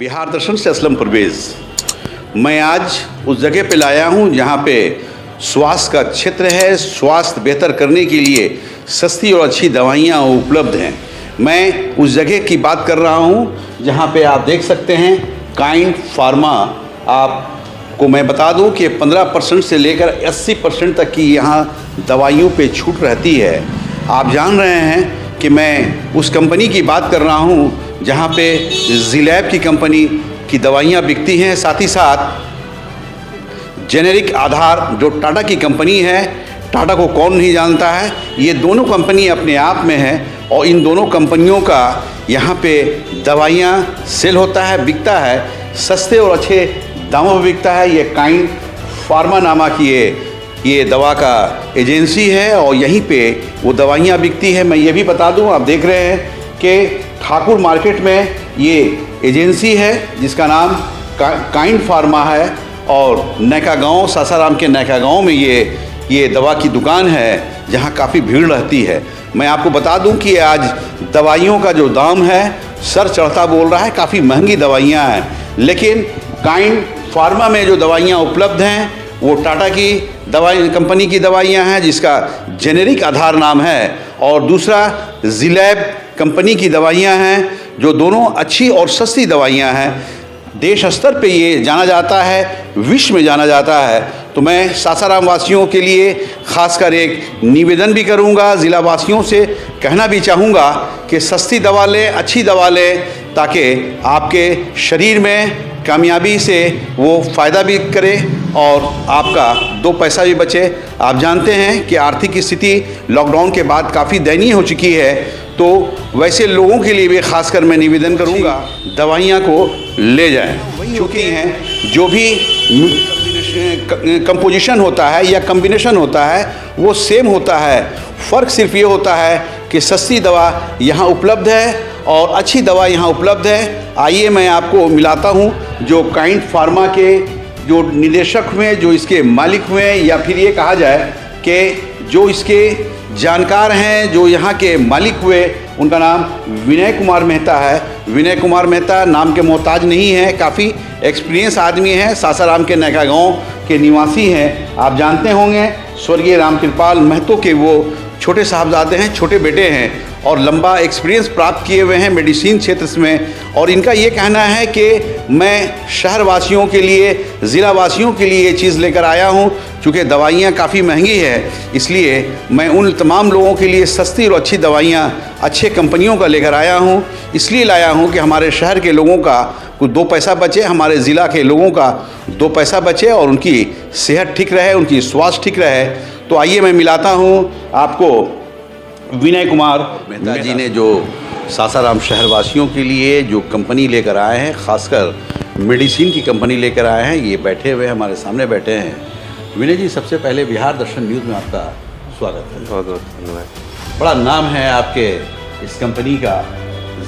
बिहार दर्शन से असलम परवेज़। मैं आज उस जगह पे लाया हूँ जहाँ पे स्वास्थ्य का क्षेत्र है। स्वास्थ्य बेहतर करने के लिए सस्ती और अच्छी दवाइयाँ उपलब्ध हैं। मैं उस जगह की बात कर रहा हूँ जहाँ पे आप देख सकते हैं काइंड फार्मा। आपको मैं बता दूँ कि 15% से लेकर 80% तक की यहाँ दवाइयों पे छूट रहती है। आप जान रहे हैं कि मैं उस कंपनी की बात कर रहा हूँ जहाँ पे ज़िलैब की कंपनी की दवाइयाँ बिकती हैं। साथ ही साथ जेनेरिक आधार जो टाटा की कंपनी है, टाटा को कौन नहीं जानता है, ये दोनों कंपनी अपने आप में है और इन दोनों कंपनियों का यहाँ पे दवाइयाँ सेल होता है, बिकता है, सस्ते और अच्छे दामों में बिकता है। ये काइंड फार्मा नामक ये दवा का एजेंसी है और यहीं पे वो दवाइयाँ बिकती है। मैं ये भी बता दूँ, आप देख रहे हैं कि ठाकुर मार्केट में ये एजेंसी है जिसका नाम काइंड फार्मा है और नैका गाँव, सासाराम के नैका गाँव में ये दवा की दुकान है जहाँ काफ़ी भीड़ रहती है। मैं आपको बता दूं कि आज दवाइयों का जो दाम है सर चढ़ता बोल रहा है, काफ़ी महंगी दवाइयाँ हैं, लेकिन काइंड फार्मा में जो दवाइयाँ उपलब्ध हैं वो टाटा की दवाई कंपनी की दवाइयाँ हैं जिसका जेनेरिक आधार नाम है, और दूसरा ज़िलैब कंपनी की दवाइयाँ हैं जो दोनों अच्छी और सस्ती दवाइयाँ हैं। देश स्तर पे ये जाना जाता है, विश्व में जाना जाता है। तो मैं सासाराम वासियों के लिए ख़ासकर एक निवेदन भी करूंगा, ज़िला वासियों से कहना भी चाहूँगा कि सस्ती दवा लें, अच्छी दवा लें, ताकि आपके शरीर में कामयाबी से वो फ़ायदा भी करे और आपका दो पैसा भी बचे। आप जानते हैं कि आर्थिक स्थिति लॉकडाउन के बाद काफ़ी दयनीय हो चुकी है, तो वैसे लोगों के लिए भी ख़ासकर मैं निवेदन करूंगा दवाइयाँ को ले जाएं। चूँकि हैं जो भी कंपोजिशन होता है या कम्बिनेशन होता है वो सेम होता है। फ़र्क सिर्फ ये होता है कि सस्ती दवा यहाँ उपलब्ध है और अच्छी दवा यहाँ उपलब्ध है। आइए मैं आपको मिलाता हूँ जो काइंड फार्मा के जो निदेशक हुए, जो इसके मालिक हुए, या फिर ये कहा जाए कि जो इसके जानकार हैं, जो यहाँ के मालिक हुए, उनका नाम विनय कुमार मेहता है। विनय कुमार मेहता नाम के मोहताज नहीं है, काफ़ी एक्सपीरियंस आदमी है, सासाराम के नैका गाँव के निवासी हैं। आप जानते होंगे स्वर्गीय रामकृपाल महतो के वो छोटे साहबजादे हैं, छोटे बेटे हैं और लंबा एक्सपीरियंस प्राप्त किए हुए हैं मेडिसिन क्षेत्र में। और इनका ये कहना है कि मैं शहर वासियों के लिए, ज़िला वासियों के लिए ये चीज़ लेकर आया हूँ। चूँकि दवाइयाँ काफ़ी महंगी है, इसलिए मैं उन तमाम लोगों के लिए सस्ती और अच्छी दवाइयाँ अच्छे कंपनियों का लेकर आया हूँ। इसलिए लाया हूँ कि हमारे शहर के लोगों का कुछ दो पैसा बचे, हमारे ज़िला के लोगों का दो पैसा बचे और उनकी सेहत ठीक रहे, उनकी स्वास्थ्य ठीक रहे। तो आइए मैं मिलाता हूँ आपको विनय कुमार मेहता जी ने जो सासाराम शहर वासियों के लिए जो कंपनी लेकर आए हैं, ख़ासकर मेडिसिन की कंपनी लेकर आए हैं। ये बैठे हुए हमारे सामने बैठे हैं। विनय जी, सबसे पहले बिहार दर्शन न्यूज़ में आपका स्वागत है। बहुत बहुत धन्यवाद। बड़ा नाम है आपके इस कंपनी का,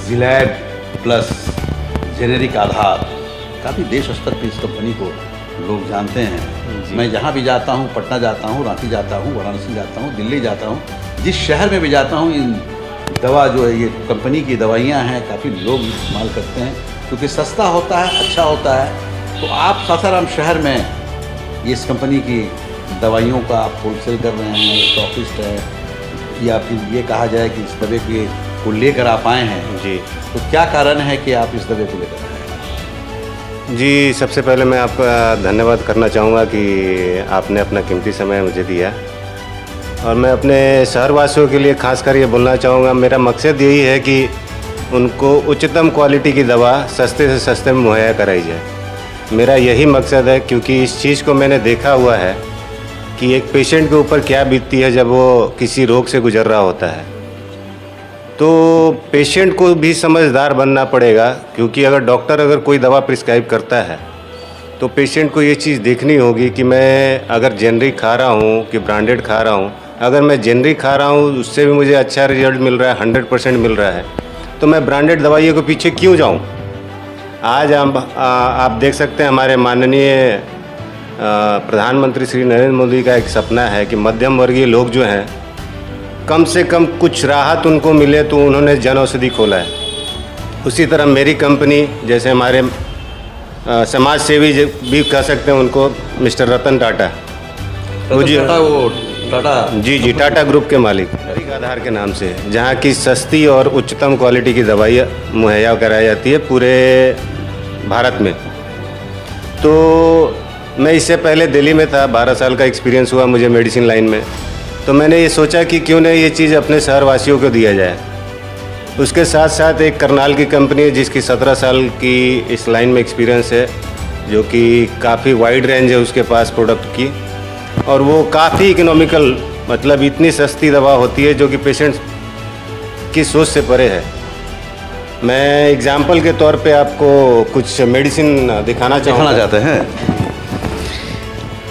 ज़िलैब प्लस जेनेरिक आधार, काफ़ी देश स्तर पर इस कंपनी को लोग जानते हैं। मैं जहाँ भी जाता हूँ, पटना जाता हूँ, रांची जाता हूँ, वाराणसी जाता हूँ, दिल्ली जाता हूँ, जिस शहर में भी जाता हूँ, इन दवा जो है ये कंपनी की दवाइयाँ हैं काफ़ी लोग इस्तेमाल करते हैं क्योंकि सस्ता होता है, अच्छा होता है। तो आप सासाराम शहर में इस कंपनी की दवाइयों का आप होलसेल कर रहे हैं, स्टॉकिस्ट है, या फिर ये कहा जाए कि इस दवे को लेकर आप आए हैं जी, तो क्या कारण है कि आप इस दवे को लेकर आए हैं? जी, सबसे पहले मैं आपका धन्यवाद करना चाहूँगा कि आपने अपना कीमती समय मुझे दिया, और मैं अपने शहरवासियों के लिए खासकर ये बोलना चाहूँगा, मेरा मकसद यही है कि उनको उच्चतम क्वालिटी की दवा सस्ते से सस्ते में मुहैया कराई जाए। मेरा यही मकसद है, क्योंकि इस चीज़ को मैंने देखा हुआ है कि एक पेशेंट के ऊपर क्या बीतती है जब वो किसी रोग से गुजर रहा होता है। तो पेशेंट को भी समझदार बनना पड़ेगा, क्योंकि अगर कोई दवा प्रिस्क्राइब करता है तो पेशेंट को ये चीज़ देखनी होगी कि मैं अगर जेनरिक खा रहा हूँ कि ब्रांडेड खा रहा हूँ। अगर मैं जेनरिक खा रहा हूँ उससे भी मुझे अच्छा रिजल्ट मिल रहा है, 100% मिल रहा है, तो मैं ब्रांडेड दवाइयों के पीछे क्यों जाऊँ। आज आप देख सकते हैं हमारे माननीय प्रधानमंत्री श्री नरेंद्र मोदी का एक सपना है कि मध्यम वर्गीय लोग जो हैं कम से कम कुछ राहत उनको मिले, तो उन्होंने जन औषधि खोला है। उसी तरह मेरी कंपनी, जैसे हमारे समाज सेवी भी कह सकते हैं उनको, मिस्टर रतन टाटा। वो जी टाटा जी टाटा ग्रुप के मालिक, जेनेरिक आधार के नाम से, जहाँ की सस्ती और उच्चतम क्वालिटी की दवाई मुहैया कराई जाती है पूरे भारत में। तो मैं इससे पहले दिल्ली में था, 12 साल का एक्सपीरियंस हुआ मुझे मेडिसिन लाइन में। तो मैंने ये सोचा कि क्यों न ये चीज़ अपने शहर वासियों को दिया जाए। उसके साथ साथ एक करनाल की कंपनी है जिसकी 17 साल की इस लाइन में एक्सपीरियंस है, जो कि काफ़ी वाइड रेंज है उसके पास प्रोडक्ट की, और वो काफ़ी इकोनॉमिकल, मतलब इतनी सस्ती दवा होती है जो कि पेशेंट की सोच से परे है। मैं एग्जाम्पल के तौर पे आपको कुछ मेडिसिन दिखाना चाहते हैं।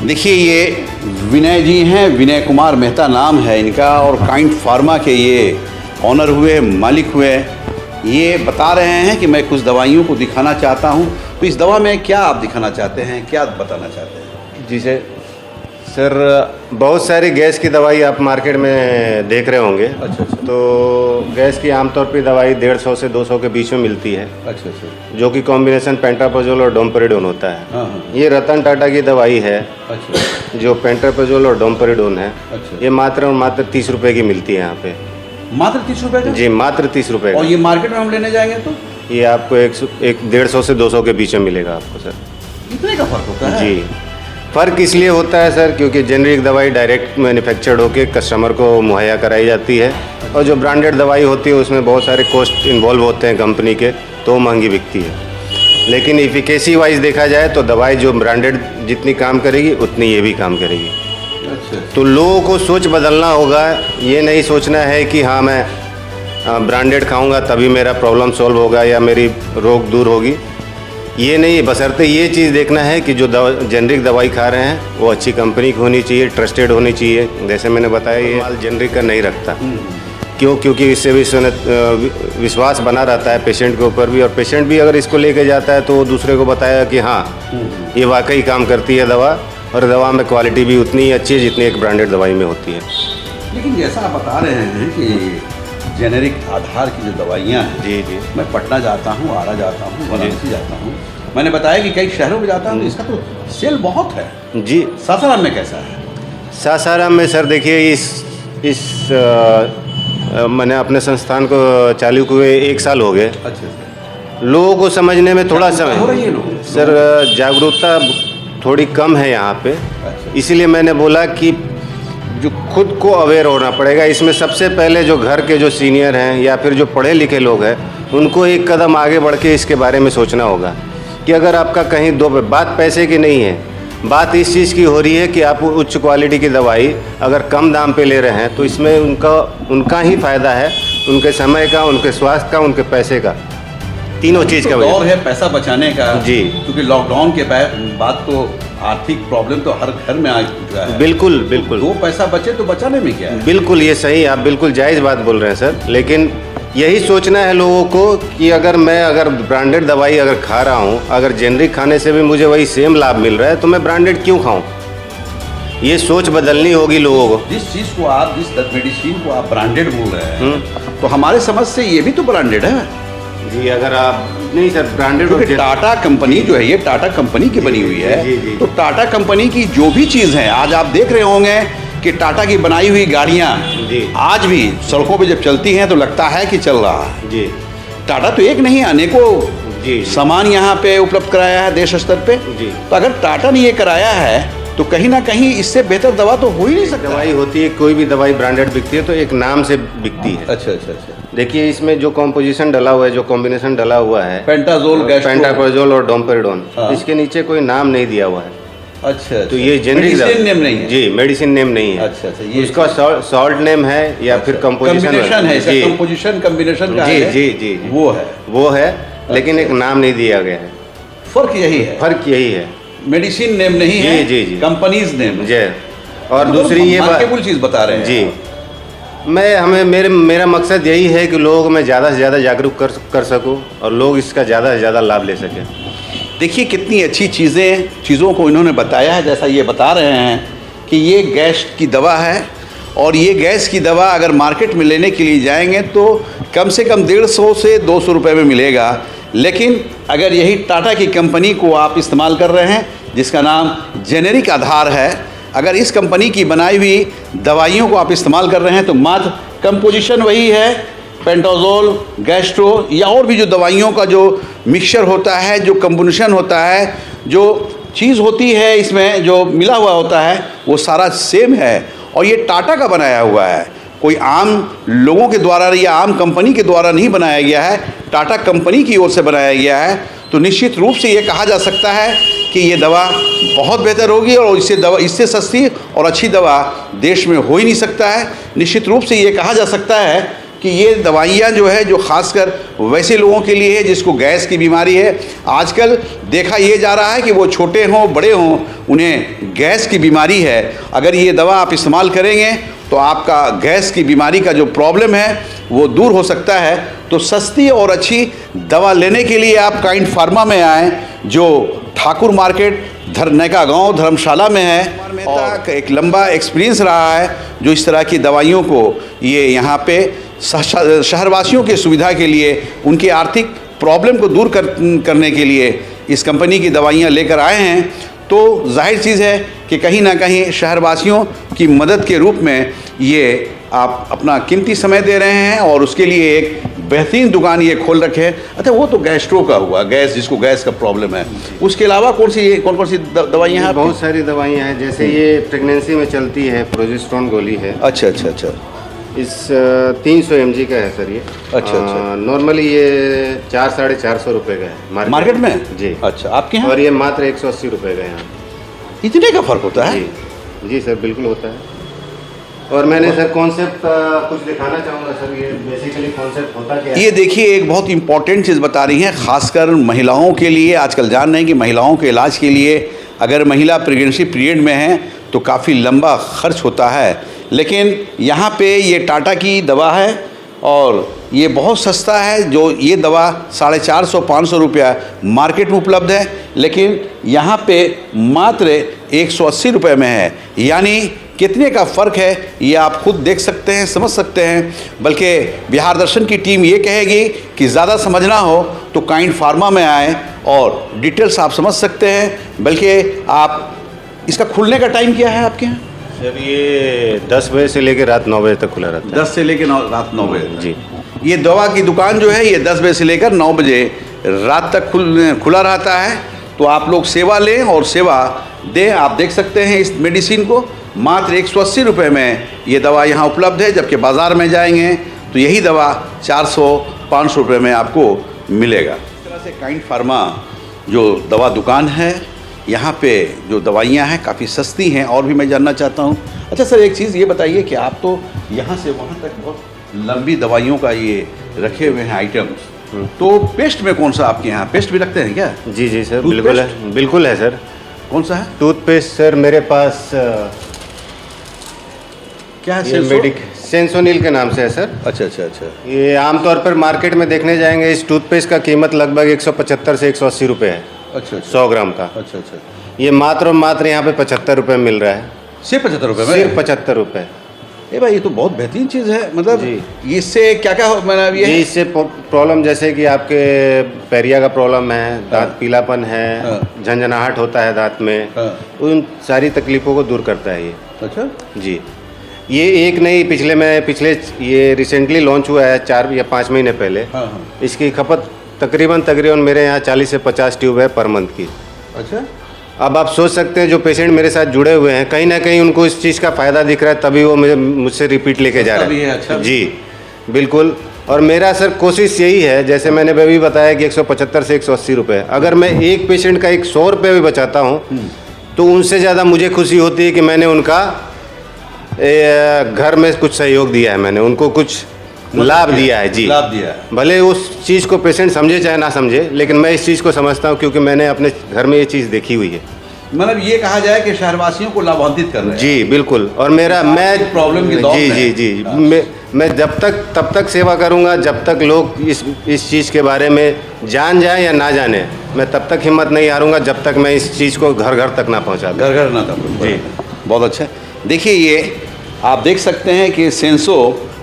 देखिए, ये विनय जी हैं, विनय कुमार मेहता नाम है इनका, और काइंड फार्मा के ये ऑनर हुए, मालिक हुए। ये बता रहे हैं कि मैं कुछ दवाइयों को दिखाना चाहता हूँ। तो इस दवा में क्या आप दिखाना चाहते हैं, क्या बताना चाहते हैं? जी सर, बहुत सारी गैस की दवाई आप मार्केट में देख रहे होंगे। अच्छा। तो गैस की आमतौर पे दवाई 150 से 200 के बीच में मिलती है। अच्छा, जो कि कॉम्बिनेशन पेंटाप्रोजोल और डोमपेरिडोन होता है। हाँ। ये रतन टाटा की दवाई है। अच्छा। जो पेंटाप्रोजोल और डोमपेरिडोन है। अच्छा। ये मात्र और मात्र 30 रुपये की मिलती है यहाँ पे। मात्र 30 रुपये का? जी, मात्र 30 रुपये। और ये मार्केट में हम लेने जाएंगे तो ये आपको 150 से 200 के बीच में मिलेगा आपको सर। इतने का फर्क होता है? जी, फ़र्क इसलिए होता है सर क्योंकि जेनरिक दवाई डायरेक्ट मैन्युफैक्चर्ड होकर कस्टमर को मुहैया कराई जाती है, और जो ब्रांडेड दवाई होती है उसमें बहुत सारे कॉस्ट इन्वॉल्व होते हैं कंपनी के, तो महंगी बिकती है। लेकिन इफिकेसी वाइज देखा जाए तो दवाई जो ब्रांडेड जितनी काम करेगी उतनी ये भी काम करेगी। अच्छा। तो लोगों को सोच बदलना होगा। ये नहीं सोचना है कि हाँ मैं ब्रांडेड खाऊंगा तभी मेरा प्रॉब्लम सॉल्व होगा या मेरी रोग दूर होगी। ये नहीं, बशर्ते ये चीज़ देखना है कि जो जेनरिक दवाई खा रहे हैं वो अच्छी कंपनी की होनी चाहिए, ट्रस्टेड होनी चाहिए। जैसे मैंने बताया, ये माल जेनरिक का नहीं रखता। क्यों? क्योंकि इससे भी विश्वास बना रहता है पेशेंट के ऊपर भी, और पेशेंट भी अगर इसको लेके जाता है तो वो दूसरे को बताएगा कि हाँ ये वाकई काम करती है दवा, और दवा में क्वालिटी भी उतनी ही अच्छी है जितनी एक ब्रांडेड दवाई में होती है। लेकिन जैसा आप बता रहे हैं कि जेनेरिक आधार की जो दवाइयाँ हैं, जी, मैं पटना जाता हूँ, आरा जाता हूँ, वाराणसी जाता हूँ, मैंने बताया कि कई शहरों में जाता हूँ तो इसका तो सेल बहुत है। जी। सासाराम में कैसा है? सासाराम में सर देखिए, मैंने अपने संस्थान को चालू हुए 1 साल हो गए। अच्छा। लोगों को समझने में थोड़ा समय हो रही है लोग? सर जागरूकता थोड़ी कम है यहाँ पे। अच्छा। इसीलिए मैंने बोला कि जो खुद को अवेयर होना पड़ेगा। इसमें सबसे पहले जो घर के जो सीनियर हैं या फिर जो पढ़े लिखे लोग हैं, उनको एक कदम आगे बढ़ के इसके बारे में सोचना होगा कि अगर आपका कहीं बात पैसे की नहीं है, बात इस चीज़ की हो रही है कि आप उच्च क्वालिटी की दवाई अगर कम दाम पे ले रहे हैं तो इसमें उनका ही फ़ायदा है, उनके समय का, उनके स्वास्थ्य का, उनके पैसे का, तीनों चीज़ का दौर है पैसा बचाने का। जी, क्योंकि लॉकडाउन के बाद तो आर्थिक प्रॉब्लम तो हर घर में आ चुका है। बिल्कुल। 2 पैसा बचे तो बचाने में क्या है? बिल्कुल, ये सही, आप बिल्कुल जायज़ बात बोल रहे हैं सर। लेकिन यही सोचना है लोगों को कि अगर ब्रांडेड दवाई अगर खा रहा हूँ, अगर जेनरिक खाने से भी मुझे वही सेम लाभ मिल रहा है तो मैं ब्रांडेड क्यों खाऊं? ये सोच बदलनी होगी लोगों को। जिस चीज़ को आप, जिस मेडिसिन को आप ब्रांडेड बोल रहे हैं, तो हमारे समझ से ये भी तो ब्रांडेड है। जी, अगर आप नहीं सर, ब्रांडेड, क्योंकि टाटा कंपनी जो है, ये टाटा कंपनी की बनी हुई है। जी। तो टाटा कंपनी की जो भी चीज़ है, आज आप देख रहे होंगे कि टाटा की बनाई हुई गाड़ियाँ आज भी सड़कों पे जब चलती हैं तो लगता है कि चल रहा है। जी। टाटा तो एक नहीं, अनेकों सामान यहाँ पे उपलब्ध कराया है देश स्तर पे। जी। तो अगर टाटा ने ये कराया है तो कहीं ना कहीं इससे बेहतर दवा तो हो ही नहीं सकती। दवाई होती है, कोई भी दवाई ब्रांडेड बिकती है तो एक नाम से बिकती है। अच्छा। देखिए, इसमें जो कॉम्पोजिशन डला हुआ है, जो कॉम्बिनेशन डला हुआ है, पेंटाप्रोजोल और डोमपेरिडोन, इसके नीचे कोई नाम नहीं दिया हुआ है। अच्छा। तो ये जेनरिक नेम नहीं है? जी, मेडिसिन नेम नहीं है। अच्छा। ये उसका सॉल्ट नेम है या फिर कंपोजिशन है? जी, कंपोजिशन का है। जी, वो है। लेकिन एक नाम नहीं दिया गया है। फर्क यही है। मेडिसिन नेम नहीं है। जी। Companies name. जी। और दूसरी ये मार्केटेबल चीज बता रहे हैं। जी, मेरा मकसद यही है कि लोगों को मैं ज़्यादा से ज़्यादा जागरूक कर सकूं और लोग इसका ज़्यादा से ज़्यादा लाभ ले सकें। देखिए कितनी अच्छी चीज़ों को इन्होंने बताया है। जैसा ये बता रहे हैं कि ये गैस की दवा है, और ये गैस की दवा अगर मार्केट में लेने के लिए जाएंगे तो कम से कम 150 से 200 रुपये में मिलेगा। लेकिन अगर यही टाटा की कंपनी को आप इस्तेमाल कर रहे हैं, जिसका नाम जेनेरिक आधार है, अगर इस कंपनी की बनाई हुई दवाइयों को आप इस्तेमाल कर रहे हैं तो मात्र कंपोजिशन वही है, पेंटोजोल, गैस्ट्रो या और भी जो दवाइयों का जो मिक्सचर होता है, जो कंपोजिशन होता है, जो चीज़ होती है इसमें जो मिला हुआ होता है, वो सारा सेम है और ये टाटा का बनाया हुआ है। कोई आम लोगों के द्वारा या आम कंपनी के द्वारा नहीं बनाया गया है, टाटा कंपनी की ओर से बनाया गया है। तो निश्चित रूप से ये कहा जा सकता है कि ये दवा बहुत बेहतर होगी और इससे सस्ती और अच्छी दवा देश में हो ही नहीं सकता है। निश्चित रूप से ये कहा जा सकता है कि ये दवाइयाँ जो है, जो खासकर वैसे लोगों के लिए है जिसको गैस की बीमारी है। आजकल देखा ये जा रहा है कि वो छोटे हों बड़े हों, उन्हें गैस की बीमारी है। अगर ये दवा आप इस्तेमाल करेंगे तो आपका गैस की बीमारी का जो प्रॉब्लम है वो दूर हो सकता है। तो सस्ती और अच्छी दवा लेने के लिए आप काइंड फार्मा में आएँ, जो ठाकुर मार्केट नैका गांव धर्मशाला में है और एक लंबा एक्सपीरियंस रहा है जो इस तरह की दवाइयों को ये यहाँ पे शहरवासियों की सुविधा के लिए, उनकी आर्थिक प्रॉब्लम को दूर करने के लिए इस कंपनी की दवाइयाँ लेकर आए हैं। तो जाहिर चीज़ है कि कहीं ना कहीं शहरवासियों की मदद के रूप में ये आप अपना कीमती समय दे रहे हैं और उसके लिए एक बेहतरीन दुकान ये खोल रखे हैं। अच्छा, वो तो गैस्ट्रो का हुआ, गैस जिसको गैस का प्रॉब्लम है। उसके अलावा कौन कौन सी दवाइयाँ हैं? बहुत सारी दवाइयाँ हैं, जैसे ये प्रेगनेंसी में चलती है, प्रोजेस्टेरोन गोली है। अच्छा अच्छा अच्छा। इस 300 mg का है सर ये। अच्छा अच्छा। नॉर्मली ये 400-450 रुपये का है मार्केट में जी। अच्छा, आपके यहाँ? और ये मात्र 180 रुपये का है यहाँ। इतने का फ़र्क होता है? जी जी सर, बिल्कुल होता है। और मैंने सर कॉन्सेप्ट कुछ दिखाना चाहूँगा सर। ये बेसिकली कॉन्सेप्ट होता क्या है? ये देखिए, एक बहुत इंपॉर्टेंट चीज़ बता रही हैं, ख़ासकर महिलाओं के लिए। आजकल जान रहे हैं कि महिलाओं के इलाज के लिए अगर महिला प्रेगनेंसी पीरियड में है तो काफ़ी लंबा खर्च होता है, लेकिन यहाँ पे ये टाटा की दवा है और ये बहुत सस्ता है। जो ये दवा 450-500 रुपया मार्केट में उपलब्ध है, लेकिन यहाँ पे मात्र 180 रुपये में है। यानी कितने का फ़र्क है ये आप खुद देख सकते हैं, समझ सकते हैं। बल्कि बिहार दर्शन की टीम ये कहेगी कि ज़्यादा समझना हो तो काइंड फार्मा में आएँ और डिटेल्स आप समझ सकते हैं। बल्कि आप इसका खुलने का टाइम क्या है आपके यहाँ? सर ये 10 बजे से लेकर रात 9 बजे तक खुला रहता है। 10 से लेकर रात 9 बजे जी। ये दवा की दुकान जो है ये 10 बजे से लेकर 9 बजे रात तक खुला रहता है। तो आप लोग सेवा लें और सेवा दें। आप देख सकते हैं इस मेडिसिन को मात्र 180 रुपये में ये दवा यहाँ उपलब्ध है, जबकि बाज़ार में जाएंगे तो यही दवा 400-500 रुपये में आपको मिलेगा। इस तरह से काइंड फार्मा जो दवा दुकान है, यहाँ पे जो दवाइयाँ हैं काफ़ी सस्ती हैं। और भी मैं जानना चाहता हूँ। अच्छा सर, एक चीज़ ये बताइए कि आप तो यहाँ से वहाँ तक बहुत लंबी दवाइयों का ये रखे हुए हैं आइटम्स, तो पेस्ट में कौन सा आपके यहाँ पेस्ट भी रखते हैं क्या? जी जी सर, बिल्कुल है, बिल्कुल है सर। कौन सा है? टूथपेस्ट सर मेरे पास क्या है? सेंसोनिल के नाम से है सर। अच्छा अच्छा अच्छा। ये आमतौर पर मार्केट में देखने जाएंगे इस टूथपेस्ट का कीमत लगभग 175 से 180 रुपये है। अच्छा 100 ग्राम का। अच्छा अच्छा। ये मात्र और मात्र यहाँ पे 75 रुपये मिल रहा है। सिर्फ 75 रुपये में? सिर्फ 75 रुपये। ए भाई, ये तो बहुत बेहतरीन चीज़ है। मतलब जी। इससे क्या क्या मतलब ये इससे प्रॉब्लम जैसे कि आपके पैरिया का प्रॉब्लम है, दांत पीलापन है, झंझनाहट होता है दांत में, उन सारी तकलीफ़ों को दूर करता है ये। अच्छा जी। ये एक नहीं, पिछले ये रिसेंटली लॉन्च हुआ है 4 या 5 महीने पहले। इसकी खपत तकरीबन मेरे यहाँ 40 से 50 ट्यूब है पर मंथ की। अच्छा। अब आप सोच सकते हैं जो पेशेंट मेरे साथ जुड़े हुए हैं, कहीं ना कहीं उनको इस चीज़ का फ़ायदा दिख रहा है, तभी वो मुझसे रिपीट लेके जा रहे हैं। अच्छा। जी बिल्कुल। और मेरा सर कोशिश यही है, जैसे मैंने अभी बताया कि 175 से 180 रुपये, अगर मैं एक पेशेंट का 100 रुपये भी बचाता हूँ तो उनसे ज़्यादा मुझे खुशी होती है कि मैंने उनका घर में कुछ सहयोग दिया है, मैंने उनको कुछ लाभ दिया है। जी, लाभ दिया है। भले उस चीज़ को पेशेंट समझे चाहे ना समझे, लेकिन मैं इस चीज़ को समझता हूँ क्योंकि मैंने अपने घर में ये चीज़ देखी हुई है। मतलब ये कहा जाए कि शहरवासियों को लाभान्वित कर रहे हैं। जी बिल्कुल। और मेरा मैं प्रॉब्लम की दौर में। जी मैं तब तक सेवा करूँगा जब तक लोग इस चीज़ के बारे में जान जाए या ना जाने, मैं तब तक हिम्मत नहीं हारूंगा जब तक मैं इस चीज़ को घर घर तक ना पहुँचा दूँ। घर घर ना तक। जी बहुत अच्छा। देखिए, ये आप देख सकते हैं कि सेंसो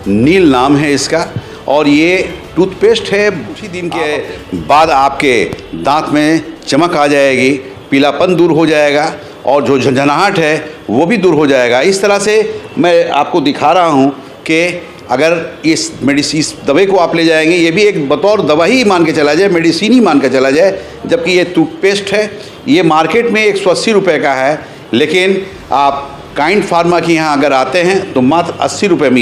नील नाम है इसका, और ये टूथपेस्ट है, कुछ ही दिन के बाद आपके दांत में चमक आ जाएगी, पीलापन दूर हो जाएगा और जो झंझनाहट है वो भी दूर हो जाएगा। इस तरह से मैं आपको दिखा रहा हूँ कि अगर इस दवाई को आप ले जाएंगे, ये भी एक बतौर दवा ही मान के चला जाए, मेडिसिन ही मान के चला जाए, जबकि ये टूथपेस्ट है, ये मार्केट में 180 रुपये का है, लेकिन आप काइंड फार्मा के यहाँ अगर आते हैं तो मात्र 80 रुपये में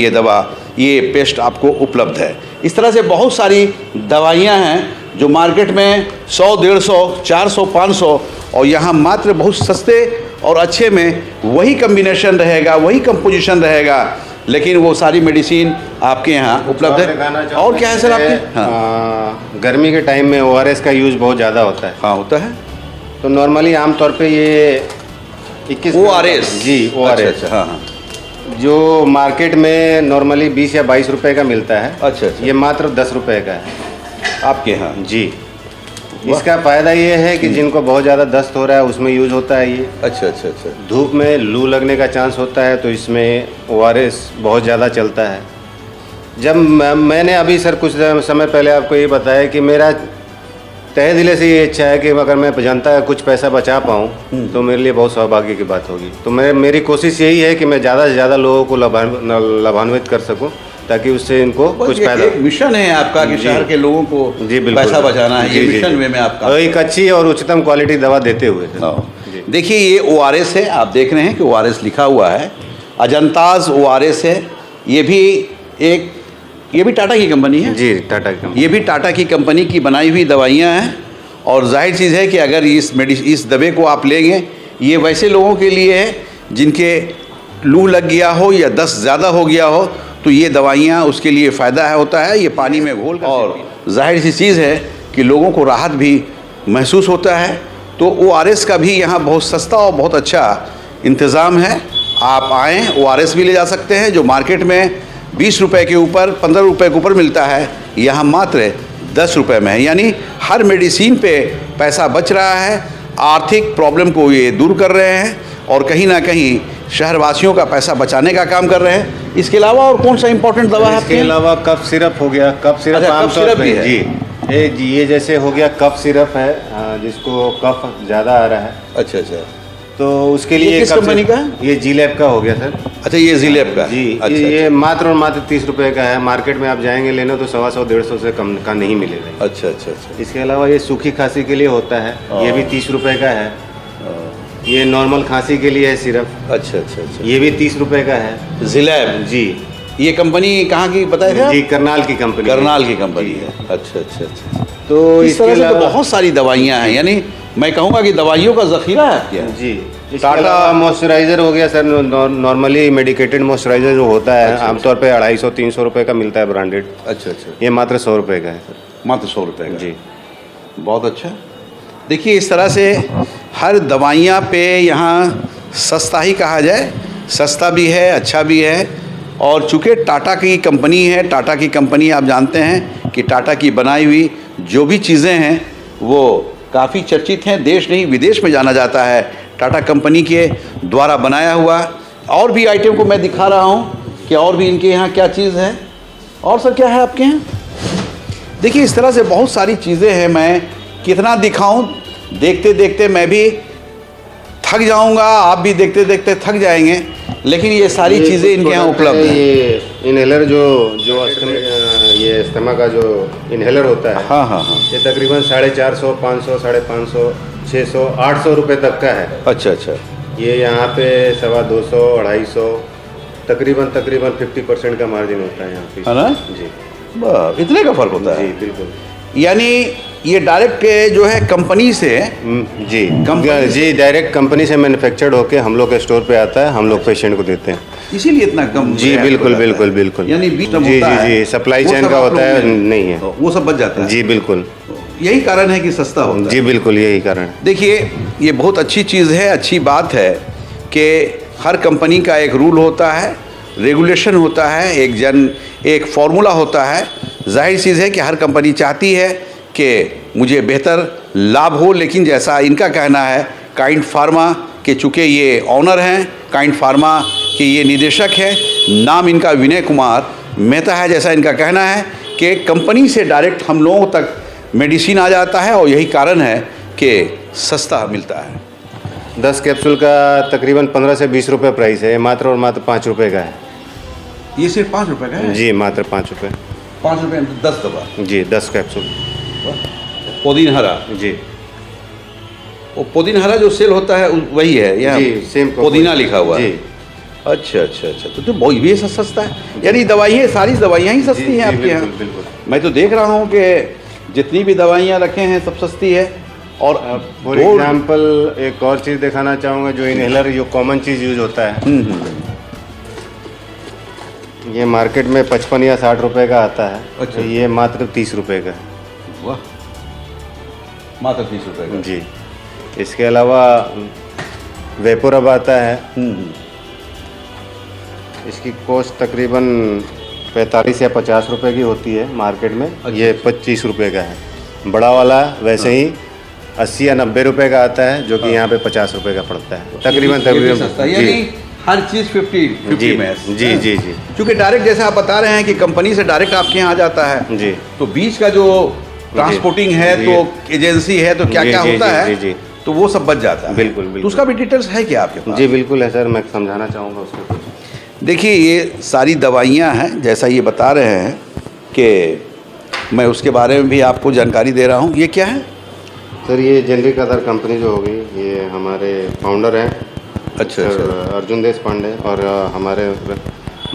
ये पेस्ट आपको उपलब्ध है। इस तरह से बहुत सारी दवाइयाँ हैं जो मार्केट में 100, 150, 400, 500 और यहाँ मात्र बहुत सस्ते और अच्छे में वही कम्बिनेशन रहेगा, वही कंपोजिशन रहेगा, लेकिन वो सारी मेडिसिन आपके यहाँ उपलब्ध है। और क्या है सर आपके? हाँ, गर्मी के टाइम में ORS का यूज़ बहुत ज़्यादा होता है। हाँ, होता है। तो नॉर्मली आमतौर पे ये 21 ORS, जी ORS, अच्छा, हाँ हाँ, जो मार्केट में नॉर्मली 20 या 22 रुपए का मिलता है। अच्छा, ये मात्र 10 रुपए का है आपके यहाँ जी। इसका फ़ायदा ये है कि जिनको बहुत ज़्यादा दस्त हो रहा है उसमें यूज़ होता है ये। अच्छा अच्छा अच्छा। धूप में लू लगने का चांस होता है तो इसमें ORS बहुत ज़्यादा चलता है। जब मैंने अभी सर कुछ समय पहले आपको ये बताया कि मेरा तहे दिले से ये इच्छा है कि अगर मैं जनता का कुछ पैसा बचा पाऊँ तो मेरे लिए बहुत सौभाग्य की बात होगी। तो मेरी कोशिश यही है कि मैं ज़्यादा से ज़्यादा लोगों को लाभान्वित कर सकूँ ताकि उससे इनको कुछ फायदा। एक मिशन है आपका कि शहर के लोगों को जी बिल्कुल पैसा बचाना है, ये मिशन वे में आपका एक अच्छी और उच्चतम क्वालिटी दवा देते हुए। देखिए ये ORS है, आप देख रहे हैं कि ORS लिखा हुआ है, अजंताज ORS है। ये भी टाटा की कंपनी है जी, टाटा की कंपनी। ये भी टाटा की कंपनी की बनाई हुई दवाइयाँ हैं और जाहिर चीज़ है कि अगर इस दवा को आप लेंगे, ये वैसे लोगों के लिए है जिनके लू लग गया हो या दस्त ज़्यादा हो गया हो, तो ये दवाइयाँ उसके लिए फ़ायदा होता है। ये पानी में घोल कर, और जाहिर सी चीज़ है कि लोगों को राहत भी महसूस होता है। तो ORS का भी यहाँ बहुत सस्ता और बहुत अच्छा इंतज़ाम है। आप आएँ, ORS भी ले जा सकते हैं जो मार्केट में 20 रुपये के ऊपर, 15 रुपये के ऊपर मिलता है, यहाँ मात्र 10 रुपये में है। यानी हर मेडिसिन पे पैसा बच रहा है, आर्थिक प्रॉब्लम को ये दूर कर रहे हैं और कहीं ना कहीं शहरवासियों का पैसा बचाने का काम कर रहे हैं। इसके अलावा और कौन सा इंपॉर्टेंट दवा है आपके? इसके अलावा कफ सिरप हो गया। कफ सिरप आमतौर पे जी, ये जैसे हो गया कफ सिरप है, जिसको कफ ज़्यादा आ रहा है। अच्छा अच्छा। तो उसके लिए किस कंपनी का? ये जीलैब का हो गया सर। अच्छा, ये जीलैब का जी। अच्छा, ये मात्र और मात्र 30 रुपये का है। मार्केट में आप जाएंगे लेने तो 125, 150 से कम का नहीं मिलेगा। अच्छा अच्छा अच्छा। इसके अलावा ये सूखी खांसी के लिए होता है, ये भी 30 रुपये का है। ये नॉर्मल खांसी के लिए है सिरप। अच्छा अच्छा अच्छा। ये भी 30 रुपये का है। जीलैब जी, ये कंपनी कहाँ की बताए थे? जी, करनाल की कंपनी। करनाल की कंपनी है। अच्छा अच्छा अच्छा। तो इस तरह से तो बहुत सारी दवाइयाँ हैं, यानी मैं कहूँगा कि दवाइयों का ज़ख़ीरा है आपके यहाँ। जी। टाटा मॉइस्चराइज़र हो गया सर। नॉर्मली मेडिकेटेड मॉइस्चराइज़र जो होता है आमतौर पे 250-300 रुपये का मिलता है ब्रांडेड। अच्छा अच्छा। ये मात्र 100 रुपये का है सर। मात्र 100 रुपये का। जी, बहुत अच्छा। देखिए इस तरह से हर दवाइयाँ पे यहाँ सस्ता ही कहा जाए, सस्ता भी है, अच्छा भी है। और चूँकि टाटा की कंपनी है, टाटा की कंपनी आप जानते हैं कि टाटा की बनाई हुई जो भी चीज़ें हैं वो काफ़ी चर्चित हैं, देश नहीं विदेश में जाना जाता है टाटा कंपनी के द्वारा बनाया हुआ। और भी आइटम को मैं दिखा रहा हूँ कि और भी इनके यहाँ क्या चीज़ है। और सर क्या है आपके यहाँ? देखिए इस तरह से बहुत सारी चीज़ें हैं, मैं कितना दिखाऊं, देखते देखते मैं भी थक जाऊंगा, आप भी देखते देखते थक जाएंगे, लेकिन ये सारी चीज़ें इनके यहाँ उपलब्ध हैं। ये इनहेलर जो ये अस्थमा का जो इनहेलर होता है, हाँ हाँ हाँ, ये तकरीबन 450, 500, 550, 600, 800 रुपये तक का है। अच्छा अच्छा। ये यहाँ पे 250, 250 तकरीबन 50% का मार्जिन होता है यहाँ पे, है ना जी। इतने का फ़र्क होता है जी बिल्कुल। यानी ये डायरेक्ट जो है कंपनी से जी जी डायरेक्ट कंपनी से मैन्युफैक्चर्ड होके हम लोग के स्टोर पे आता है, हम लोग पेशेंट को देते हैं, इसीलिए इतना कम। जी बिल्कुल बिल्कुल बिल्कुल। यानी जी जी जी सप्लाई चेन का होता है, नहीं है वो सब बच जाता है। जी बिल्कुल, यही कारण है कि सस्ता होता है। जी बिल्कुल यही कारण। देखिए ये बहुत अच्छी चीज़ है, अच्छी बात है कि हर कंपनी का एक रूल होता है, रेगुलेशन होता है, एक फार्मूला होता है। जाहिर चीज़ है कि हर कंपनी चाहती है कि मुझे बेहतर लाभ हो, लेकिन जैसा इनका कहना है काइंड फार्मा के, चूँकि ये ऑनर हैं, काइंड फार्मा के ये निदेशक है, नाम इनका विनय कुमार मेहता है, जैसा इनका कहना है कि कंपनी से डायरेक्ट हम लोगों तक मेडिसिन आ जाता है और यही कारण है कि सस्ता मिलता है। 10 कैप्सूल का तकरीबन 15 से 20 रुपये प्राइस है, मात्र और मात्र 5 रुपये का है। ये सिर्फ 5 रुपये का है? जी, मात्र 5 रुपये। 5 रुपये में 10 दवा? जी, 10 कैप्सूल। पुदीन हरा? जी। वो पुदीन हरा जो सेल होता है वही है या सेम पुदीना लिखा हुआ है? अच्छा अच्छा अच्छा, तो बहुत भी सस्ता है, यानी दवाइयाँ, सारी दवाइयाँ ही सस्ती हैं आपके यहाँ? बिल्कुल। मैं तो देख रहा हूँ कि जितनी भी दवाइयाँ रखे हैं सब सस्ती है। और फॉर एग्जाम्पल एक और चीज़ दिखाना चाहूँगा, जो इनहेलर, जो कॉमन चीज़ यूज होता है, ये मार्केट में 55 या 60 रुपए का आता है। अच्छा। तो ये मात्र 30 रुपए का है। वाह, मात्र 30 रुपए का? जी। इसके अलावा वेपोरब आता है, इसकी कॉस्ट तकरीबन 45 या 50 रुपए की होती है मार्केट में। अच्छा। ये 25 रुपए का है। बड़ा वाला वैसे ही 80 या 90 रुपए का आता है, जो कि यहाँ पे 50 रुपए का पड़ता है तकरीबन। यानी हर चीज़ 50 में है? जी जी जी। क्योंकि डायरेक्ट जैसे आप बता रहे हैं कि कंपनी से डायरेक्ट आपके यहाँ आ जाता है जी, तो बीच का जो ट्रांसपोर्टिंग है तो एजेंसी है तो क्या क्या होता है, जी, तो वो सब बच जाता है। बिल्कुल बिल्कुल। तो उसका भी डिटेल्स है क्या आपके पास? जी बिल्कुल है सर, मैं समझाना चाहूँगा उसको। देखिए, ये सारी दवाइयाँ हैं, जैसा ये बता रहे हैं कि मैं उसके बारे में भी आपको जानकारी दे रहा हूँ। ये क्या है सर? ये जेनरिक अदर कंपनी जो होगी, ये हमारे फाउंडर हैं अच्छा अर्जुन देश पांडे और हमारे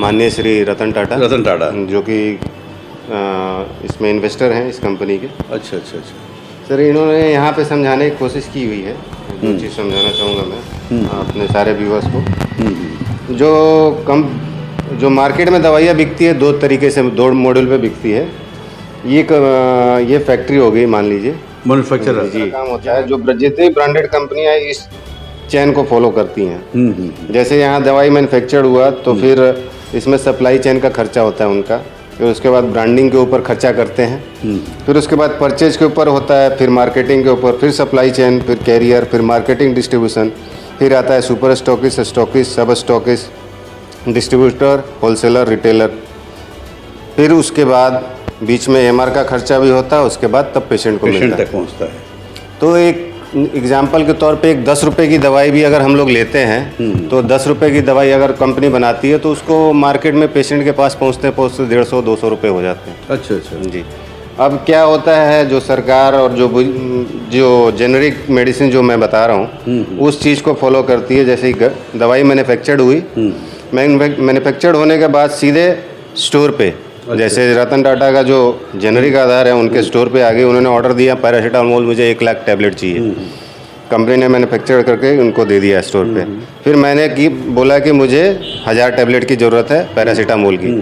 माननीय श्री रतन टाटा, जो कि इसमें इन्वेस्टर हैं इस कंपनी के। अच्छा अच्छा अच्छा। सर, इन्होंने यहाँ पे समझाने की कोशिश की हुई है, जो चीज़ समझाना चाहूँगा मैं अपने सारे व्यूअर्स को। जो मार्केट में दवाइयाँ बिकती है, 2 तरीके से, 2 मॉडल पे बिकती है। ये फैक्ट्री हो गई, मान लीजिए मैन्युफैक्चरर जी, काम होता है। जो जितनी ब्रांडेड कंपनियाँ इस चेन को फॉलो करती हैं, जैसे यहाँ दवाई मैन्युफैक्चर्ड हुआ तो फिर इसमें सप्लाई चेन का खर्चा होता है उनका, फिर उसके बाद ब्रांडिंग के ऊपर खर्चा करते हैं, फिर उसके बाद परचेज के ऊपर होता है, फिर मार्केटिंग के ऊपर, फिर सप्लाई चेन, फिर कैरियर, फिर मार्केटिंग, डिस्ट्रीब्यूशन, फिर आता है सुपर स्टॉकिस्ट, स्टॉकिस्ट, सब स्टॉकिस्ट, डिस्ट्रीब्यूटर, होलसेलर, रिटेलर, फिर उसके बाद बीच में एमआर का खर्चा भी होता है, उसके बाद तब पेशेंट तक पहुँचता है। तो एक एग्जाम्पल के तौर पे एक 10 रुपए की दवाई भी अगर हम लोग लेते हैं, तो 10 रुपए की दवाई अगर कंपनी बनाती है तो उसको मार्केट में पेशेंट के पास पहुंचते 150-200 रुपए हो जाते हैं। अच्छा अच्छा जी। अब क्या होता है, जो सरकार और जो जेनरिक मेडिसिन जो मैं बता रहा हूँ, उस चीज़ को फॉलो करती है। जैसे ही दवाई मैन्युफैक्चर्ड हुई, मैन्युफैक्चर्ड होने के बाद सीधे स्टोर पे, जैसे रतन टाटा का जो जेनरिक आधार है, उनके स्टोर पे आ गए, उन्होंने ऑर्डर दिया पैरासीटामोल, मुझे 1 लाख टैबलेट चाहिए। कंपनी ने मैन्युफैक्चर करके उनको दे दिया स्टोर पे। फिर मैंने बोला कि मुझे 1000 टैबलेट की ज़रूरत है पैरासीटामोल की,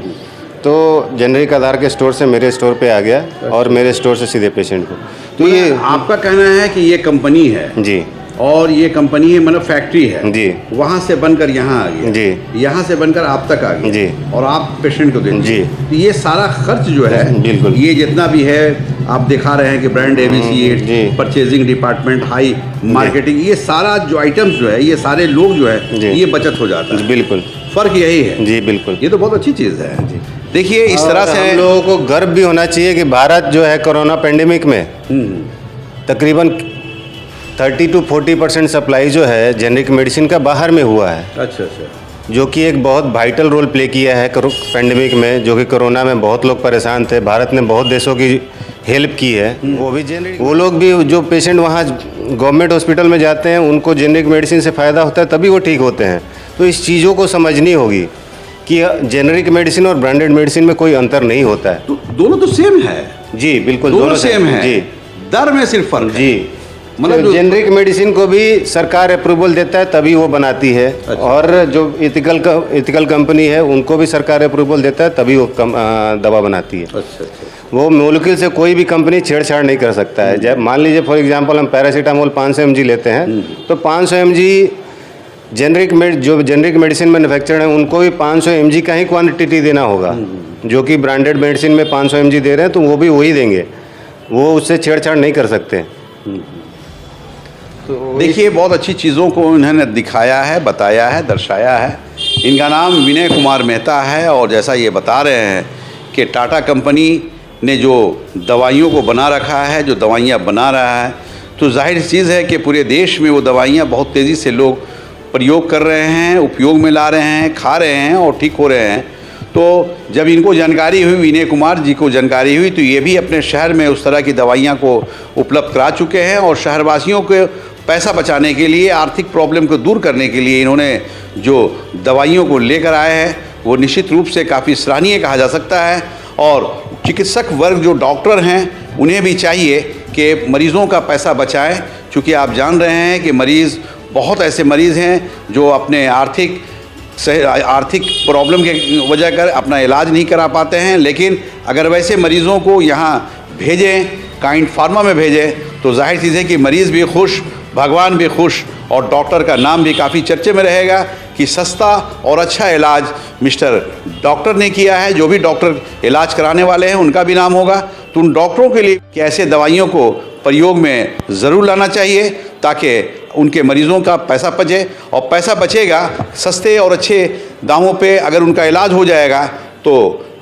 तो जेनरिक आधार के स्टोर से मेरे स्टोर पे आ गया और मेरे स्टोर से सीधे पेशेंट को। तो ये आपका कहना है कि ये कंपनी है जी, और ये कंपनी है, मतलब फैक्ट्री है जी, वहाँ से बनकर यहाँ आ गया जी, यहाँ से बनकर आप तक आ गया जी, और आप पेशेंट को देते जी। तो ये सारा खर्च जो है, बिल्कुल, ये जितना भी है आप दिखा रहे हैं कि brand ABC, purchasing department, high marketing, ये सारा जो आइटम्स जो है, ये सारे लोग जो है, ये बचत हो जाता है। बिल्कुल, फर्क यही है जी। बिल्कुल, ये तो बहुत अच्छी चीज़ है जी। देखिए, इस तरह से हम लोगों को गर्व भी होना चाहिए कि भारत जो है कोरोना पेंडेमिक में तकरीबन 30 to 40% सप्लाई जो है जेनरिक मेडिसिन का बाहर में हुआ है। अच्छा अच्छा। जो कि एक बहुत वाइटल रोल प्ले किया है पेंडेमिक में, जो कि कोरोना में बहुत लोग परेशान थे, भारत ने बहुत देशों की हेल्प की है। वो भी जेनरिक, वो लोग भी, जो पेशेंट वहाँ गवर्नमेंट हॉस्पिटल में जाते हैं, उनको जेनरिक मेडिसिन से फ़ायदा होता है, तभी वो ठीक होते हैं। तो इस चीज़ों को समझनी होगी कि जेनरिक मेडिसिन और ब्रांडेड मेडिसिन में कोई अंतर नहीं होता है। तो दोनों तो सेम है जी। बिल्कुल, दोनों सेम है जी, दर में सिर्फ फर्क जी। मतलब जेनरिक मेडिसिन को भी सरकार अप्रूवल देता है तभी वो बनाती है। अच्छा। और जो एथिकल कंपनी है, उनको भी सरकार अप्रूवल देता है तभी वो दवा बनाती है। अच्छा अच्छा। वो मॉलिक्यूल से कोई भी कंपनी छेड़छाड़ नहीं कर सकता है। जब मान लीजिए फॉर एग्जांपल हम पैरासीटामोल 500 mg लेते हैं, तो 500 mg जो जेनरिक मेडिसिन मैन्युफैक्चर है, उनको भी 500 mg का ही क्वांटिटी देना होगा। जो कि ब्रांडेड मेडिसिन में 500 mg दे रहे हैं, तो वो भी वही देंगे, वो उससे छेड़छाड़ नहीं कर सकते। तो देखिए, बहुत अच्छी चीज़ों को इन्होंने दिखाया है, बताया है, दर्शाया है। इनका नाम विनय कुमार मेहता है, और जैसा ये बता रहे हैं कि टाटा कंपनी ने जो दवाइयों को बना रखा है, जो दवाइयाँ बना रहा है, तो जाहिर चीज़ है कि पूरे देश में वो दवाइयाँ बहुत तेज़ी से लोग प्रयोग कर रहे हैं, उपयोग में ला रहे हैं, खा रहे हैं और ठीक हो रहे हैं। तो जब इनको जानकारी हुई, विनय कुमार जी को जानकारी हुई, तो ये भी अपने शहर में उस तरह की दवाइयाँ को उपलब्ध करा चुके हैं और शहरवासियों को पैसा बचाने के लिए, आर्थिक प्रॉब्लम को दूर करने के लिए इन्होंने जो दवाइयों को लेकर आए हैं वो निश्चित रूप से काफ़ी सराहनीय कहा जा सकता है। और चिकित्सक वर्ग जो डॉक्टर हैं उन्हें भी चाहिए कि मरीज़ों का पैसा बचाएं, क्योंकि आप जान रहे हैं कि मरीज़, बहुत ऐसे मरीज़ हैं जो अपने आर्थिक प्रॉब्लम के वजह कर अपना इलाज नहीं करा पाते हैं। लेकिन अगर वैसे मरीज़ों को यहाँ भेजें, काइंड फार्मा में भेजें, तो जाहिर चीज़ है कि मरीज़ भी खुश, भगवान भी खुश और डॉक्टर का नाम भी काफ़ी चर्चे में रहेगा कि सस्ता और अच्छा इलाज मिस्टर डॉक्टर ने किया है। जो भी डॉक्टर इलाज कराने वाले हैं उनका भी नाम होगा। तो उन डॉक्टरों के लिए कि ऐसे दवाइयों को प्रयोग में ज़रूर लाना चाहिए ताकि उनके मरीज़ों का पैसा बचे, और पैसा बचेगा सस्ते और अच्छे दामों पे अगर उनका इलाज हो जाएगा तो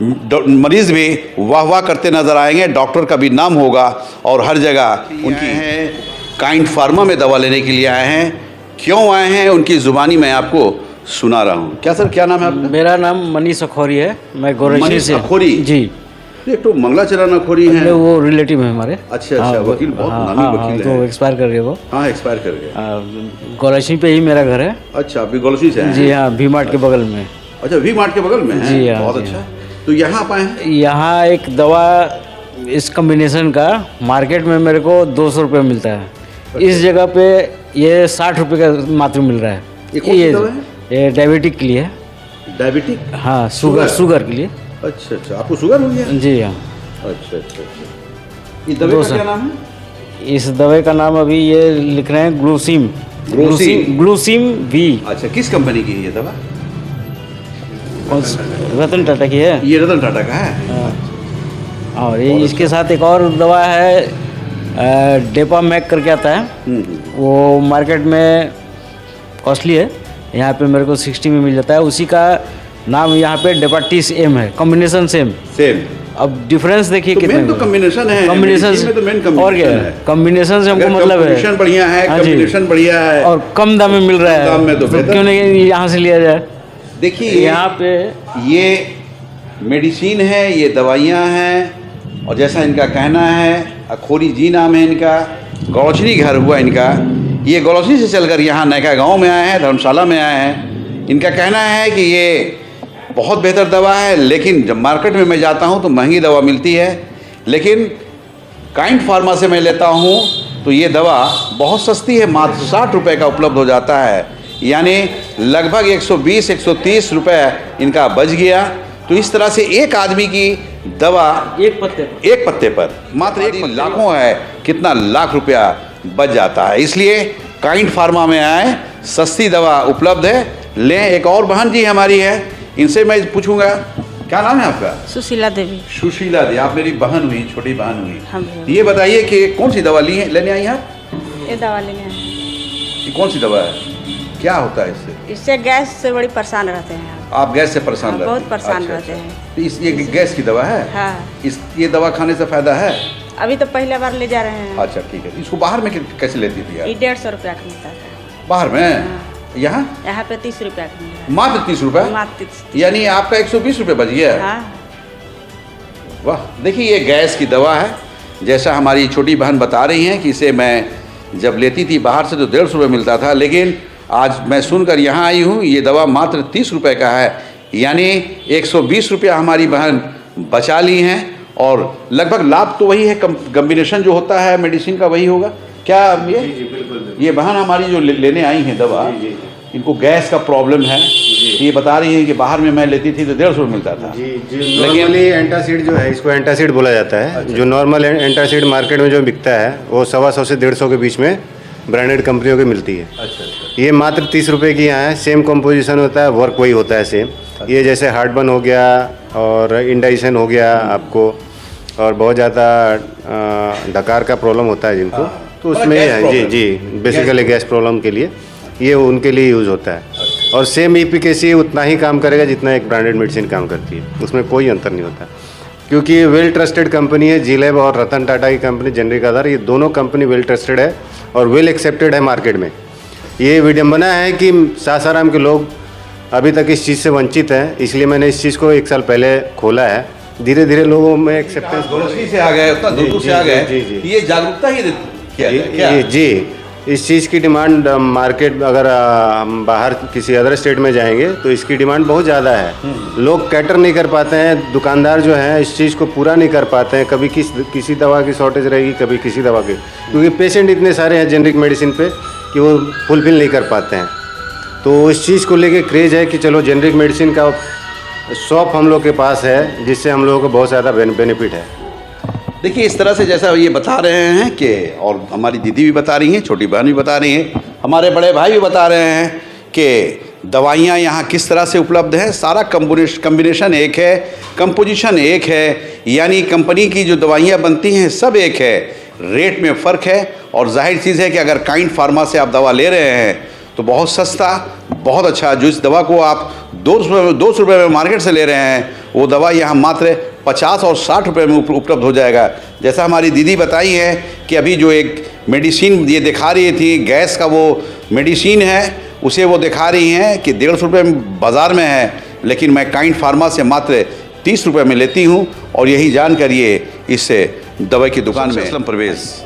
मरीज़ भी वाह वाह करते नज़र आएंगे, डॉक्टर का भी नाम होगा और हर जगह उनकी हैं। काइंड फार्मा में दवा लेने के लिए आए हैं। क्यों आए हैं उनकी ज़ुबानी मैं आपको सुना रहा हूँ। क्या सर, क्या नाम है आपका? मेरा नाम मनीष अखौरी है, मैं गोरखी से। अखौरी जी? एक तो मंगलाचरण अखौरी हैं, वो रिलेटिव है हमारे। अच्छा, वकील, बहुत नामी वकील तो एक्सपायर कर गए वो। हाँ, एक्सपायर कर गए। गोलसी पे ही मेरा घर है। अच्छा, अभी गोलसी से हैं? जी हाँ, वी मार्ट के बगल में। अच्छा, वी मार्ट के बगल में है? जी हाँ, बहुत अच्छा। तो यहाँ पाए हैं? यहाँ एक दवा इस कम्बिनेशन का मार्केट में मेरे को 200 रुपये मिलता है। इस जगह पे ये 60 रुपये का मात्र मिल रहा है। ये डायबिटिक के लिए। डायबिटिक? हाँ, शुगर के लिए। अच्छा, आपको शुगर हो गया? जी हाँ। अच्छा। इस दवा का क्या नाम है? इस दवाई का नाम अभी ये लिख रहे हैं ग्लूसिम वी। अच्छा, किस कंपनी की है ये दवा? रतन टाटा की है। ये रतन टाटा का है। और ये इसके साथ एक और दवा है, डेपा मैक करके आता है। वो मार्केट में कॉस्टली है, यहाँ पे मेरे को 60 में मिल जाता है। उसी का नाम यहाँ पे डेपाटीस एम है, कॉम्बिनेशन सेम। अब डिफरेंस देखिए तो कितने। तो कॉम्बिनेशन है, कॉम्बिनेशन तो मेन कॉम्बिनेशन और क्या है, कॉम्बिनेशन से हमको मतलब है कॉम्बिनेशन बढ़िया है, कॉम्बिनेशन बढ़िया है और कम दाम में मिल रहा है। दाम में तो क्यों नहीं यहाँ से लिया जाए? देखिए, यहाँ पे ये मेडिसिन है, ये दवाइयाँ हैं, और जैसा इनका कहना है, अखौरी जी नाम है इनका, गौलछनी घर हुआ इनका। ये गौलछनी से चलकर यहाँ नैका गांव में आए हैं, धर्मशाला में आए हैं। इनका कहना है कि ये बहुत बेहतर दवा है, लेकिन जब मार्केट में मैं जाता हूँ तो महंगी दवा मिलती है, लेकिन काइंड फार्मा से मैं लेता हूँ तो ये दवा बहुत सस्ती है, मात्र 60 रुपये का उपलब्ध हो जाता है। यानी लगभग 120-130 रुपये इनका बच गया। तो इस तरह से एक आदमी की दवा एक पत्ते पर मात्र एक लाखों है, कितना लाख रुपया बच जाता है। इसलिए काइंड फार्मा में आए, सस्ती दवा उपलब्ध है, लें। एक और बहन जी हमारी है, इनसे मैं पूछूंगा, क्या नाम है आपका? सुशीला देवी। सुशीला देवी, आप मेरी बहन हुई, छोटी बहन हुई। हाँ, ये बताइए कि कौन सी दवा लेने आई आप? ये दवा लेने आए। ये कौन सी दवा है, क्या होता है इससे? इससे गैस से बड़ी परेशान रहते हैं। आप गैस से परेशान रहते हैं? बहुत परेशान रहते हैं। तो ये गैस की दवा है? हाँ। ये दवा खाने से फायदा है? अभी तो पहले बार ले जा रहे हैं। अच्छा, ठीक है। इसको बाहर में कैसे लेती थी? 150 रुपया का मिलता था बाहर में। हाँ। यहाँ पे 30 रुपया का मिल रहा है। मात्र 30 रुपये? मात्र 30। यानी आपका 120 रुपये बच गया। हाँ। वाह, देखिए, ये गैस की दवा है। जैसा हमारी छोटी बहन बता रही हैं कि इसे मैं जब लेती थी बाहर से तो 150 रुपये मिलता था, लेकिन आज मैं सुनकर यहाँ आई हूँ, ये दवा मात्र 30 रुपये का है। यानी 120 रुपया हमारी बहन बचा ली हैं, और लगभग लाभ तो वही है, कम्बिनेशन जो होता है मेडिसिन का वही होगा। क्या ये? जी, बिल्कुल। ये बहन हमारी जो लेने आई हैं दवा, इनको गैस का प्रॉब्लम है। ये बता रही हैं कि बाहर में मैं लेती थी तो 150 रुपये मिलता था। लेकिन एंटासिड जो है, इसको एंटासिड बोला जाता है। अच्छा। जो नॉर्मल एंटासिड मार्केट में जो बिकता है वो 125 से 150 के बीच में ब्रांडेड कंपनियों की मिलती है। अच्छा। ये मात्र 30 रुपये की यहाँ है। सेम कॉम्पोजिशन होता है, वर्क वही होता है सेम। ये जैसे हार्टबर्न हो गया और इंडाइजेशन हो गया आपको, और बहुत ज़्यादा डकार का प्रॉब्लम होता है जिनको, तो उसमें है जी बेसिकली गैस प्रॉब्लम के लिए ये उनके लिए यूज़ होता है। और सेम एफिकेसी उतना ही काम करेगा जितना एक ब्रांडेड मेडिसिन काम करती है, उसमें कोई अंतर नहीं होता। क्योंकि वेल ट्रस्टेड कंपनी है। जीलैब और रतन टाटा की कंपनी जेनरिक आधार, ये दोनों कंपनी वेल ट्रस्टेड है और वेल एक्सेप्टेड है मार्केट में। ये विडम्बना है कि सासाराम के लोग अभी तक इस चीज़ से वंचित हैं, इसलिए मैंने इस चीज़ को 1 साल पहले खोला है। धीरे धीरे लोगों में एक्सेप्टेंस से आ गए, उतना दूर से आ गए, जी, जी। ये जागरूकता ही किया जाए क्या? जी, इस चीज़ की डिमांड मार्केट, अगर हम बाहर किसी अदर स्टेट में जाएंगे तो इसकी डिमांड बहुत ज़्यादा है। लोग कैटर नहीं कर पाते हैं, दुकानदार जो हैं इस चीज़ को पूरा नहीं कर पाते हैं। कभी किसी दवा की शॉर्टेज रहेगी, कभी किसी दवा की, क्योंकि पेशेंट इतने सारे हैं जेनरिक मेडिसिन पे कि वो फुलफिल नहीं कर पाते हैं। तो इस चीज़ को लेके क्रेज़ है कि चलो जेनरिक मेडिसिन का शॉप हम लोग के पास है, जिससे हम लोगों को बहुत ज़्यादा बेनिफिट है। देखिए, इस तरह से जैसा ये बता रहे हैं कि, और हमारी दीदी भी बता रही हैं, छोटी बहन भी बता रही हैं, हमारे बड़े भाई भी बता रहे हैं कि दवाइयाँ यहाँ किस तरह से उपलब्ध हैं। सारा कम्बिनेशन एक है, कंपोजिशन एक है, यानी कंपनी की जो दवाइयाँ बनती हैं सब एक है, रेट में फ़र्क है। और जाहिर चीज़ है कि अगर काइंड फार्मा से आप दवा ले रहे हैं तो बहुत सस्ता, बहुत अच्छा, जो इस दवा को आप 200 रुपये में मार्केट से ले रहे हैं, वो दवा यहाँ मात्र 50 और 60 रुपये में उपलब्ध हो जाएगा। जैसा हमारी दीदी बताई है कि अभी जो एक मेडिसिन ये दिखा रही थी, गैस का वो मेडिसिन है, उसे वो दिखा रही हैं कि 150 रुपये बाज़ार में है, लेकिन मैं काइंड फार्मा से मात्र 30 रुपये में लेती हूँ। और यही जानकर ये इस दवाई की दुकान में असलम परवेज़।